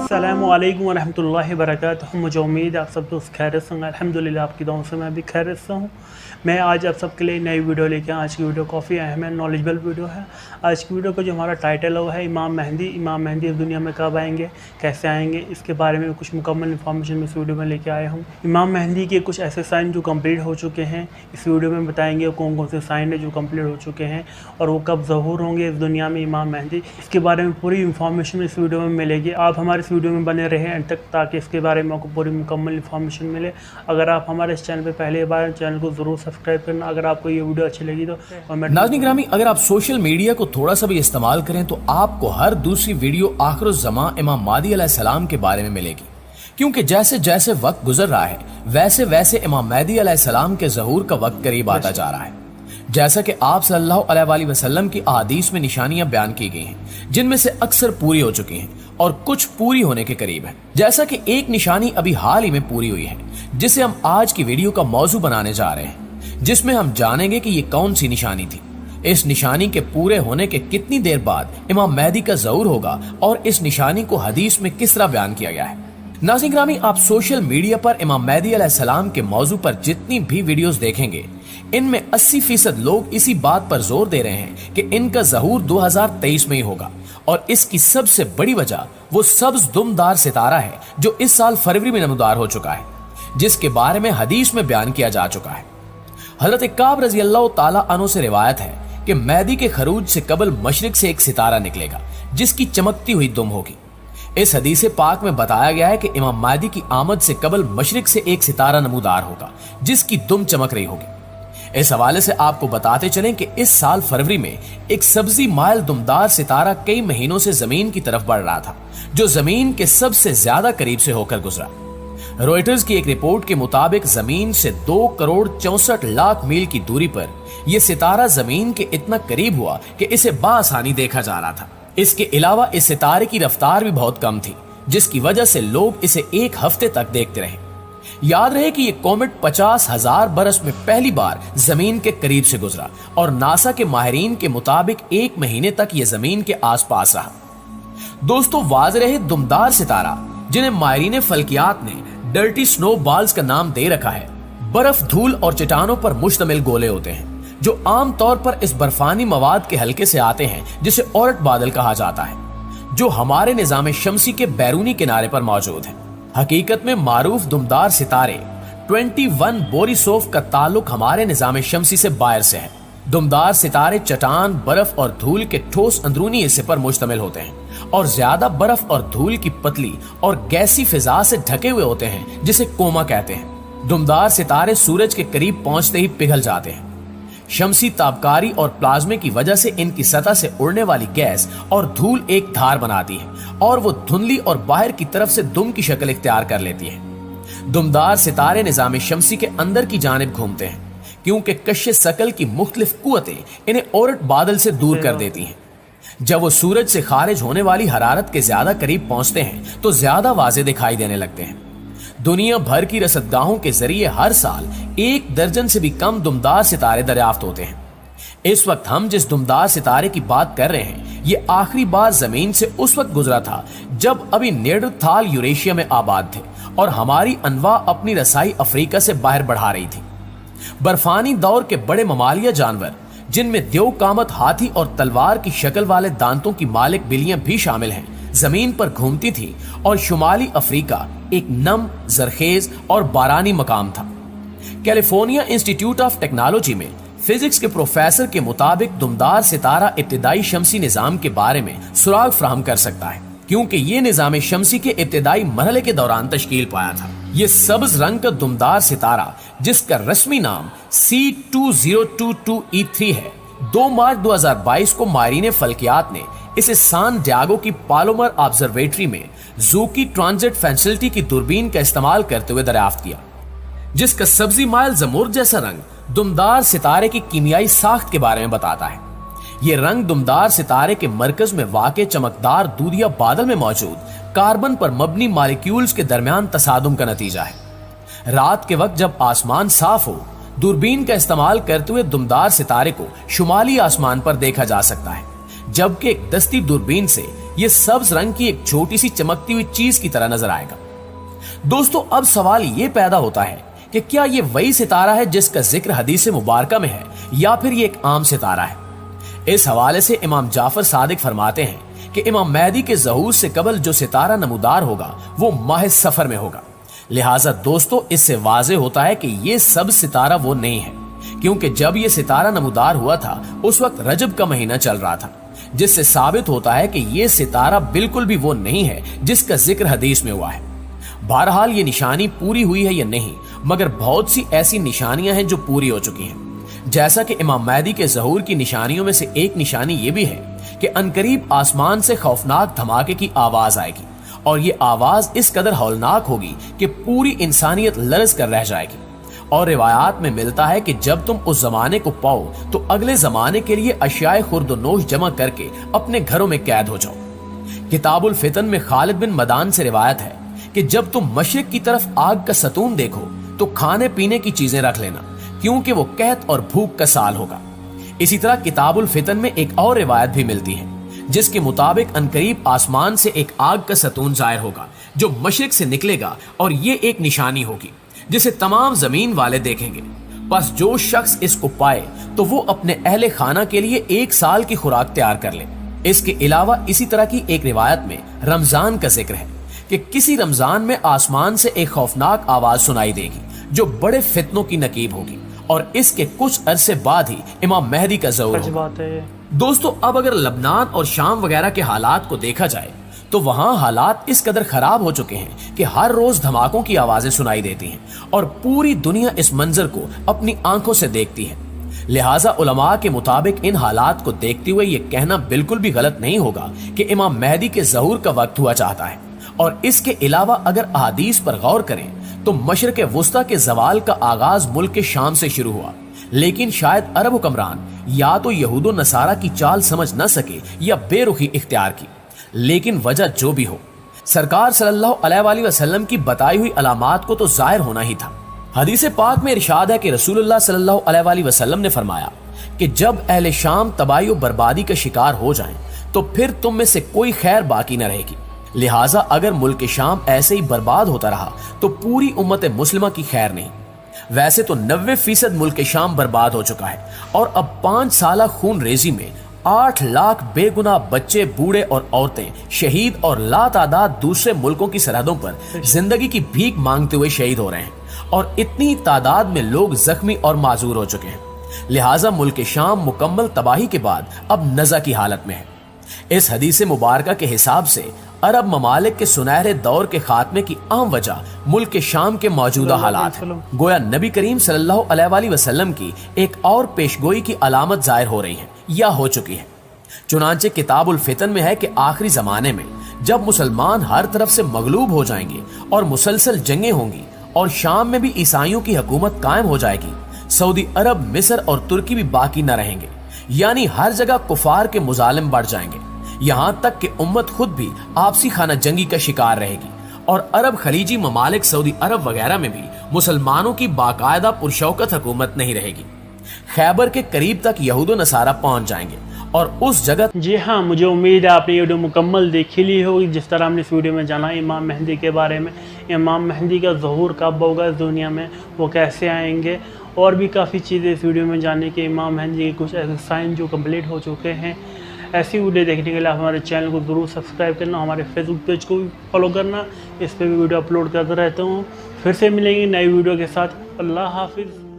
अस्सलामुअलैकुम वरहमतुल्लाहि वबरकातुहू। मुझे उम्मीद है आप सब दोस्त खैरियत से होंगे। अल्हम्दुलिल्लाह आपकी दुआओं से मैं भी खैरियत से हूँ। मैं आज आप सबके लिए नई वीडियो लेके आया। आज की वीडियो काफ़ी अहम है, नॉलेजेबल वीडियो है। आज की वीडियो का जो हमारा टाइटल है वो है इमाम मेहदी इस दुनिया में कब आएंगे, कैसे आएंगे, इसके बारे में कुछ मुकम्मल इन्फॉर्मेशन मैं इस वीडियो में लेके आया हूँ। इमाम मेहदी के कुछ ऐसे साइन जो कंप्लीट हो चुके हैं इस वीडियो में बताएंगे। कौन कौन से साइन है जो कंप्लीट हो चुके हैं और वो कब ज़हूर होंगे इस दुनिया में इमाम मेहदी, इसके बारे में पूरी इन्फॉर्मेशन इस वीडियो में मिलेगी। आप हमारे इस वीडियो में बने रहें एंड तक ताकि इसके बारे में आपको पूरी मुकम्मल इन्फॉर्मेशन मिले। अगर आप हमारे इस चैनल पर पहली बार, चैनल को ज़रूर सब्सक्राइब करना। अगर आपको ये वीडियो अच्छी लगी तो नाज़रीन ग्रामी, अगर आप सोशल मीडिया को थोड़ा सा भी इस्तेमाल करें तो आपको हर दूसरी वीडियो आखिरुज़्ज़मां इमाम महदी अलैहिस्सलाम के बारे में मिलेगी, क्योंकि जैसे जैसे वक्त गुजर रहा है वैसे वैसे इमाम महदी अलैहिस्सलाम के ज़हूर का वक्त करीब आता जा रहा है। जैसा कि आप सल्लल्लाहु अलैहि वसल्लम की अहादीस में निशानियां बयान की गई हैं, जिनमें से अक्सर पूरी हो चुकी हैं और कुछ पूरी होने के करीब है। जैसा कि एक निशानी अभी हाल ही में पूरी हुई है जिसे हम आज की वीडियो का मौजू बनाने जा रहे हैं, जिसमें हम जानेंगे कि ये कौन सी निशानी थी, इस निशानी के पूरे होने के कितनी देर बाद इमाम मेहदी का ज़हूर होगा और इस निशानी को हदीस में किस तरह बयान किया गया है। नाज़रीन ग्रामी, आप सोशल मीडिया पर इमाम मेहदी अलैहिस्सलाम के मौजू पर जितनी भी वीडियोस देखेंगे इनमें 80% लोग इसी बात पर जोर दे रहे हैं कि इनका ज़हूर 2023 में ही होगा, और इसकी सबसे बड़ी वजह वो सब्ज दुमदार सितारा है जो इस साल फरवरी में नमदार हो चुका है, जिसके बारे में हदीस में बयान किया जा चुका है। हजरत काब रज़ी अल्लाह ताला अन्हु से रिवायत है कि मेहदी के खरूज से कबल मशरिक से एक सितारा निकलेगा जिसकी चमकती हुई दुम होगी। इस हदीस पाक में बताया गया है कि इमाम मेहदी की आमद से कबल मशरिक से एक सितारा नमूदार होगा जिसकी दुम चमक रही होगी। इस हवाले से आपको बताते चलें कि इस साल फरवरी में एक सब्जी माइल दुमदार सितारा कई महीनों से जमीन की तरफ बढ़ रहा था, जो जमीन के सबसे ज्यादा करीब से होकर गुजरा। रॉयटर्स की एक रिपोर्ट के मुताबिक जमीन से 2,64,00,000 मील की दूरी पर यह सितारा जमीन के इतना करीब हुआ कि इसे बाआसानी देखा जा रहा था। इसके अलावा इस सितारे की रफ्तार भी बहुत कम थी, जिसकी वजह से लोग इसे एक हफ्ते तक देखते रहे। याद रहे कि यह कॉमेट 50,000 बरस में पहली बार जमीन के करीब से गुजरा और नासा के माहिरीन के मुताबिक 1 महीने तक यह जमीन के आसपास रहा। दोस्तों, वाज़ रहे दुमदार सितारा, जिन्हें माहिरीन फल्कियात ने डर्टी स्नो बॉल्स का नाम दे रखा है, बर्फ, धूल और चट्टानों पर मुश्तमिल गोले होते हैं जो आम तौर पर इस बर्फानी मवाद के हल्के से आते हैं जिसे औरट बादल कहा जाता है, जो हमारे निज़ाम शमसी के बैरूनी किनारे पर मौजूद है। हकीकत में मारूफ दुमदार सितारे 21 बोरिसोव का ताल्लुक हमारे निज़ाम शमसी से बाहर से है। दुमदार सितारे चट्टान, बर्फ और धूल के ठोस अंदरूनी हिस्से पर मुश्तमिल होते हैं और ज्यादा बर्फ और धूल की पतली और गैसी फिजा से ढके हुए होते हैं जिसे कोमा कहते हैं। दुमदार सितारे सूरज के करीब पहुंचते ही पिघल जाते हैं। शमसी ताबकारी और प्लाज्मे की वजह से इनकी सतह से उड़ने वाली गैस और धूल एक धार बनाती है और वो धुंधली और बाहर की तरफ से दुम की शक्ल इख्तियार कर लेती है। दुमदार सितारे निज़ाम शमसी के अंदर की जानिब घूमते हैं क्योंकि कश्श सकल की मुख्तलिफ कुव्वतें इन्हें औरट बादल से दूर कर देती हैं। जब वो सूरज से खारिज होने वाली हरारत के ज्यादा करीब पहुंचते हैं तो ज्यादा वाज़े दिखाई देने लगते हैं। दुनिया भर की रसदगाहों के जरिए हर साल 1 दर्जन से भी कम दुमदार सितारे दरियाफ्त होते हैं। इस वक्त हम जिस दुमदार सितारे की बात कर रहे हैं ये आखिरी बार जमीन से उस वक्त गुजरा था जब अभी नेडरथाल यूरेशिया में आबाद थे और हमारी अनवा अपनी रसाई अफ्रीका से बाहर बढ़ा रही थी। बर्फानी दौर के बड़े ममालिया जानवर, जिनमें देव कामत, हाथी और तलवार की शक्ल वाले दांतों की मालिक बिल्लियां भी शामिल हैं, जमीन पर घूमती थी और शुमाली अफ्रीका एक नम, जरखेज और बारानी मकाम था। कैलिफोर्निया इंस्टीट्यूट ऑफ टेक्नोलॉजी में फिजिक्स के प्रोफेसर के मुताबिक दुमदार सितारा इब्तिदाई शमसी निजाम के बारे में सुराग फराहम कर सकता है, क्योंकि ये निजाम शमसी के इब्तिदाई मरहले के दौरान तश्कील पाया था। ये सब्ज रंग का दुमदार सितारा, जिसका रस्मी नाम C2022E3 है, 2 मार्च 2022 को माहिरीन फल्कियात ने इसे सान डियागो की पालोमर ऑब्जर्वेटरी में ज़ूकी ट्रांजिट फैसिलिटी की दूरबीन का इस्तेमाल करते हुए दरियाफ्त किया, जिसका सब्जी माइल जमूर जैसा रंग दुमदार सितारे की कीमियाई साख्त के बारे में बताता है। ये रंग दुमदार सितारे के मरकज में वाक़े चमकदार दूधिया बादल में मौजूद कार्बन पर मबनी मॉलिक्यूल्स के दरमियान तसादुम का नतीजा है। रात के वक्त जब आसमान साफ हो, दूरबीन का इस्तेमाल करते हुए दुमदार सितारे को शुमाली आसमान पर देखा जा सकता है, जबकि एक दस्ती दूरबीन से ये सब्ज रंग की एक छोटी सी चमकती हुई चीज की तरह नजर आएगा। दोस्तों, अब सवाल ये पैदा होता है कि क्या ये वही सितारा है जिसका जिक्र हदीस मुबारका में है, या फिर ये एक आम सितारा है। इस हवाले से इमाम जाफर सादिक फरमाते हैं कि इमाम मेहदी के ज़हूर से कबल जो सितारा नमूदार होगा वो माह सफर में होगा। लिहाजा दोस्तों, इससे वाज़ेह होता है कि ये सब सितारा वो नहीं है, क्योंकि जब ये सितारा नमूदार हुआ था उस वक्त रजब का महीना चल रहा था, जिससे साबित होता है कि ये सितारा बिल्कुल भी वो नहीं है जिसका जिक्र हदीस में हुआ है। बहरहाल ये निशानी पूरी हुई है या नहीं, मगर बहुत सी ऐसी निशानियां हैं जो पूरी हो चुकी हैं। जैसा कि इमाम मेहदी के ज़हूर की निशानियों में से एक निशानी ये भी है कि अनकरीब आसमान से खौफनाक धमाके की आवाज आएगी, और ये आवाज इस कदर हौलनाक होगी कि पूरी इंसानियत लरज कर रह जाएगी। और रिवायात में मिलता है कि जब तुम उस जमाने को पाओ तो अगले जमाने के लिए अशियाए खुर्दनोश जमा करके अपने घरों में कैद हो जाओ। किताबुल फितन में खालिद बिन मदान से रिवायत है कि जब तुम मशरिक की तरफ आग का सतून देखो तो खाने पीने की चीजें रख लेना, क्योंकि वो कहत और भूख का साल होगा। इसी तरह किताबुल फितन में एक और रिवायत भी मिलती है जिसके मुताबिक अनकरीब आसमान से एक आग का सतून जाहिर होगा जो मशरिक से निकलेगा, और ये एक निशानी होगी जिसे तमाम जमीन वाले देखेंगे। बस जो शख्स इसको पाए तो वो अपने अहले खाना के लिए 1 साल की खुराक तैयार कर ले। इसके अलावा इसी तरह की एक रिवायत में रमजान का जिक्र है कि किसी रमजान में आसमान से एक खौफनाक आवाज सुनाई देगी जो बड़े फितनों की नकीब होगी, और इसके कुछ अरसे बाद ही इमाम मेहदी का ज़हूर होगा। दोस्तों, अब अगर लबनान और शाम वगैरह के हालात को देखा जाए तो वहां हालात इस कदर खराब हो चुके हैं कि हर रोज धमाकों की आवाजें सुनाई देती हैं और पूरी दुनिया इस मंजर को अपनी आंखों से देखती है। लिहाजा उलमा के मुताबिक इन हालात को देखते हुए ये कहना बिल्कुल भी गलत नहीं होगा कि इमाम मेहदी के ज़हूर का वक्त हुआ चाहता है। और इसके अलावा अगर अहादीस पर गौर करें तो मशरिक वुस्ता के जवाल का आगाज मुल्क शाम से शुरू हुआ, लेकिन शायद अरब हुक्मरान या तो यहूदो नसारा की चाल समझ न सके या बेरुखी इख्तियार की। लेकिन वजह जो भी हो, सरकार सल्लल्लाहु अलैहि वसल्लम की बताई हुई अलामात को तो जाहिर होना ही था। हदीस पाक में इरशाद है कि रसूलुल्लाह सल्लल्लाहु अलैहि वसल्लम ने फरमाया कि जब अहले शाम तबाही और बर्बादी का शिकार हो जाएं तो फिर तुम में से कोई खैर बाकी न रहेगी। लिहाजा अगर मुल्क शाम ऐसे ही बर्बाद होता रहा तो पूरी उम्मत मुस्लिमा की खैर नहीं। वैसे तो 90% मुल्क शाम बर्बाद हो चुका है, और अब 5 साल खून रेजी में 8 लाख बेगुनाह बच्चे, बूढ़े और औरतें शहीद और लातादाद दूसरे मुल्कों की सरहदों पर जिंदगी की भीख मांगते हुए शहीद हो रहे हैं, और इतनी तादाद में लोग जख्मी और माजूर हो चुके हैं। लिहाजा मुल्क शाम मुकम्मल तबाही के बाद अब नज़ा की हालत में है। इस हदीस मुबारका के हिसाब से अरब ममालिक के सुनहरे दौर के खात्मे की अहम वजह मुल्क शाम के मौजूदा हालात है। गोया नबी करीम सल्लल्लाहु अलैहि वसल्लम की एक और पेशगोई की अलामत जाहिर हो रही है या हो चुकी है। चुनांचे किताबुल फितन में है कि आखिरी जमाने में जब मुसलमान हर तरफ से मगलूब हो जाएंगे और मुसलसल जंगें होंगी और शाम में भी ईसाइयों की हुकूमत कायम हो जाएगी, सऊदी अरब, मिस्र और तुर्की भी बाकी न रहेंगे, यानी हर जगह कुफार के मुजालिम बढ़ जाएंगे, यहाँ तक कि उम्मत खुद भी आपसी खाना जंगी का शिकार रहेगी, और अरब खलीजी ममालिक, सऊदी अरब वगैरह में भी मुसलमानों की बाकायदा पुरशौकत हुकूमत नहीं रहेगी। खैबर के करीब तक यहूदो नसारा पहुंच जाएंगे और उस जगह। जी हाँ, मुझे उम्मीद है आपने ये वीडियो मुकम्मल देखी ली होगी। जिस तरह हमने इस वीडियो में जाना इमाम मेहदी के बारे में, इमाम मेहदी का ज़हूर कब होगा इस दुनिया में, वो कैसे आएंगे, और भी काफ़ी चीज़ें इस वीडियो में जानने के इमाम मेहदी के कुछ ऐसे साइन जो कंप्लीट हो चुके हैं। ऐसी वीडियो देखने के लिए आप हमारे चैनल को ज़रूर सब्सक्राइब करना, हमारे फेसबुक पेज को भी फॉलो करना, इस पर भी वीडियो अपलोड करता रहता हूँ। फिर से मिलेंगे नई वीडियो के साथ। अल्लाह हाफिज़।